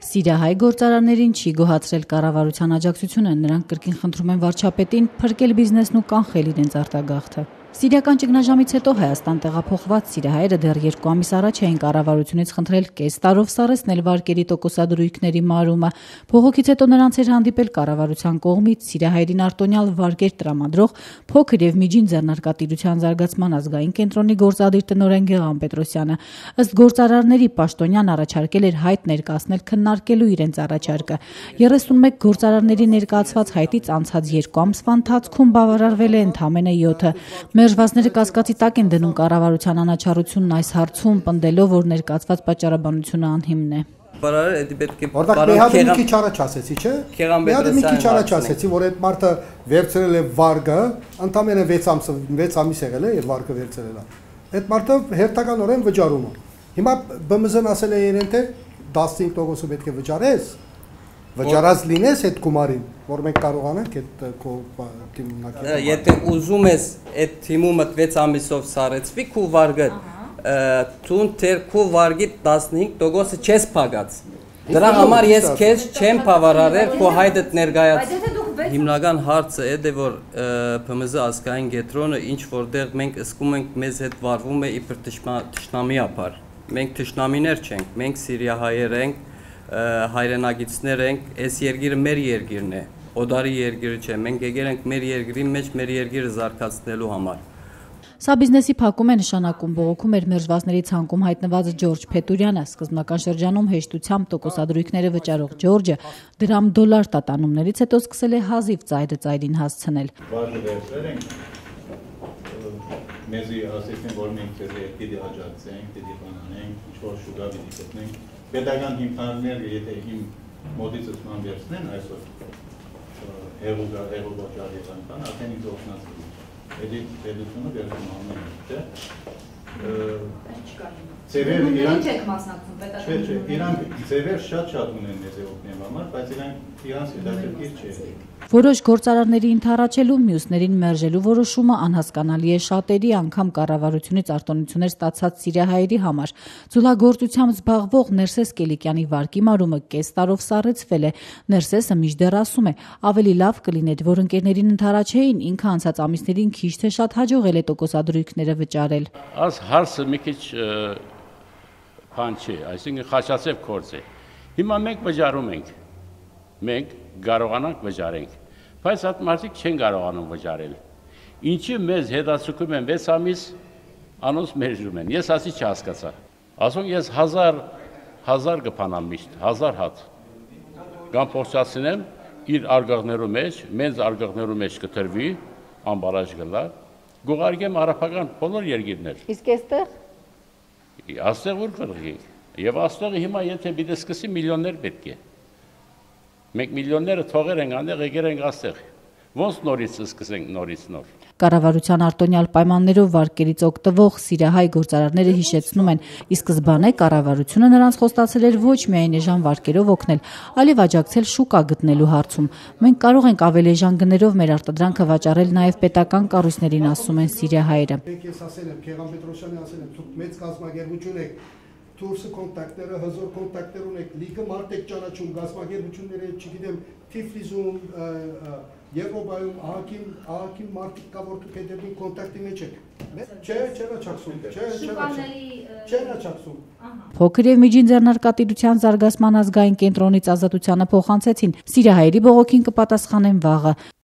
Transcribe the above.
Սիրիահայ գործարարներին չի գոհացրել կառավարության աջակցությունը, նրանք կրկին խնդրում են վարչապետին փրկել բիզնեսն ու կանխել իրենց արտագաղթը։ Սիրիական ճգնաժամից հետո Հայաստան տեղափոխված սիրիահայերը դեռ 2 ամիս առաջ էին կառավարությունից խնդրել կես տարով սառեցնել վարկերի տոկոսադրույքների մարումը։ Փողոքից հետո նրանց էր հանդիպել կառավարության կողմից սիրիահայերին արտոնյալ վարկեր տրամադրող փոքր եւ միջին ձեռնարկատիրության զարգացման ազգային կենտրոնի գործադիր տնօրեն Գեղամ Պետրոսյանը։ Ըստ գործարարների պաշտոնյան առաջարկել էր հայտ ներկայացնել քննարկելու իրենց առաջարկը։ 31 գործարարների ներկայացված հայտից անցած 2 ամսվա ընթացքում բավարարվել է ընդամենը 7-ը։ Մերժվածները կասկածի տակ են դնում կառավարության անաչառությունն այս հարցում, պնդելով, որ ներկայացված պատճառաբանությունը անհիմն է։ Մի քիչ առաջ ասեցի, չէ՞։ Մի քիչ առաջ ասեցի, որ այդ մարդը վերցրել է վարկը, ընդամենը 6 ամիս եղել է եւ վարկը վերցրել է։ Այդ մարդը հերթականորեն վճարում է։ Հիմա ԲՄԶ-ն ասել է իրեն թե 15% պետք է վճարես։ Վճարած լինես այդ գումարին, որ մենք կարողանանք այդ քո թիմունակի։ Եթե ուզում ես այդ թիմումը 6 ամիսով սարեցվի քո վարկը, դու թեր քո վարկի 15%-ը չես փակած։ Դրա համար ես քեզ չեմ բավարարել քո հայտդ ներկայաց։ Հիմնական հարցը է դե որ ԲՄԶ ազգային կենտրոնը ինչ որտեղ մենք զգում ենք մեզ հետ վարվում է իբր թշնամիապար։ Մենք թշնամիներ չենք, մենք սիրիահայեր ենք, հայրենագիցներ ենք, այս երկիրը մեր երկիրն է, օդարի երկիրը չէ, մենք եկել ենք մեր երկրի մեջ մեր երկիրը զարգացնելու համար։ Սա բիզնեսի փակում է նշանակում, բողոքում էր մերժվածների ցանկում հայտնված Ջորջ Փետուրյանը, սկզբնական շրջանում հեշտությամբ տոկոսադրույքները վճարող Ջորջը դրամ-դոլար տատանումներից հետո սկսել է հազիվ ծայրը ծայրին հասցնել։ Մեզի ասեցին, որ մենք ձեզ պիտի աջակցենք, պիտի բանանենք, ինչ-որ շուկա պիտի գտնենք։ Պետական հիմնարկները, եթե իմ մոտիցս ման վերցնեն այսօր հեղու ոչարի բան, արդեն ինձ օգնացել։ Էդի պետությունը վերցնում ամեն ինչ, չէ՞։ Ինչ եք մասնակցում պետական։ Չէ, իրանք ձևեր շատ ունեն մեզ օգնելու համար, բայց իրանց հետաքրքիր չէ։ Որոշ գործարարների ընդառաջելու, մյուսներին մերժելու որոշումը անհասկանալի է շատերի, անգամ կառավարությունից արտոնություններ ստացած սիրիահայերի համար։ Ձուլագործությամբ զբաղվող Ներսես Կելիկյանի վարկի մարումը կես տարով սառեցվել է։ Ներսեսը մինչդեռ ասում է, ավելի լավ կլիներ, որ ընկերներին ընդառաջեին, ինքը անցած ամիսներին քիչ թե շատ հաջողել է տոկոսադրույքները վճարել։ Աս հարցը մի քիչ բան չի, այսինքն խաչացև գործ է։ Հիմա մենք վճարում ենք։ Մենք կարողանանք վճարենք, բայց այդ մարդիկ չեն կարողանում վճարել։ Ինչի մեզ հետացուկում են 6 ամիս, անոնց մերժում են։ Ես ասի չհասկացա։ Ասում ես 1000 կփանամ միշտ, 1000 հատ։ Կամ փոխացնեմ իր արգաղներու մեջ, մեծ արգաղներու մեջ կտրվի, ամբարաժ գլա, գողարկեմ արաբական բոլոր երկիրներ։ Իսկ այստեղ Աստեղ ուր կրղենք։ Եվ աստեղը հիմա եթե պիտի սկսի միլիոններ պետք է։ Մենք միլիոնները թողեր ենք անեղ եկել ենք աստեղ։ Ոնց նորից սկսենք նորից նոր։ Կառավարության արտոնյալ պայմաններով վարկերից օգտվող սիրիահայ գործարարները հիշեցնում են, ի սկզբանե կառավարությունը նրանց խոստացել էր ոչ միայն էժան վարկերով օգնել, այլև աջակցել շուկա գտնելու հարցում։ Մենք կարող ենք ավելի էժան գներով մեր արտադրանքը վաճառել նաև պետական կառույցներին, ասում են սիրիահայերը։ Ես ասել եմ, Գեղամ Պետրոսյանը ասել եմ, դուք մեծ կազմակերպություն եք, Թուրսը կոնտակտները, հզոր կոնտակտներ ունեք, լիքը մարդ եք ճանաչում, կազմակերպությունները, չգիտեմ, Թիֆլիսում, Եվրոպայում, ահագին մարդիկ կա, որ դուք հետևին կոնտակտի մեջ եք։ Չէ։ Փոքր եւ միջին ձեռնարկատիրության զարգացման ազգային կենտրոնից Ազատությանը փոխանցեցին, սիրիահայերի բողոքին կպատասխանեն վաղը։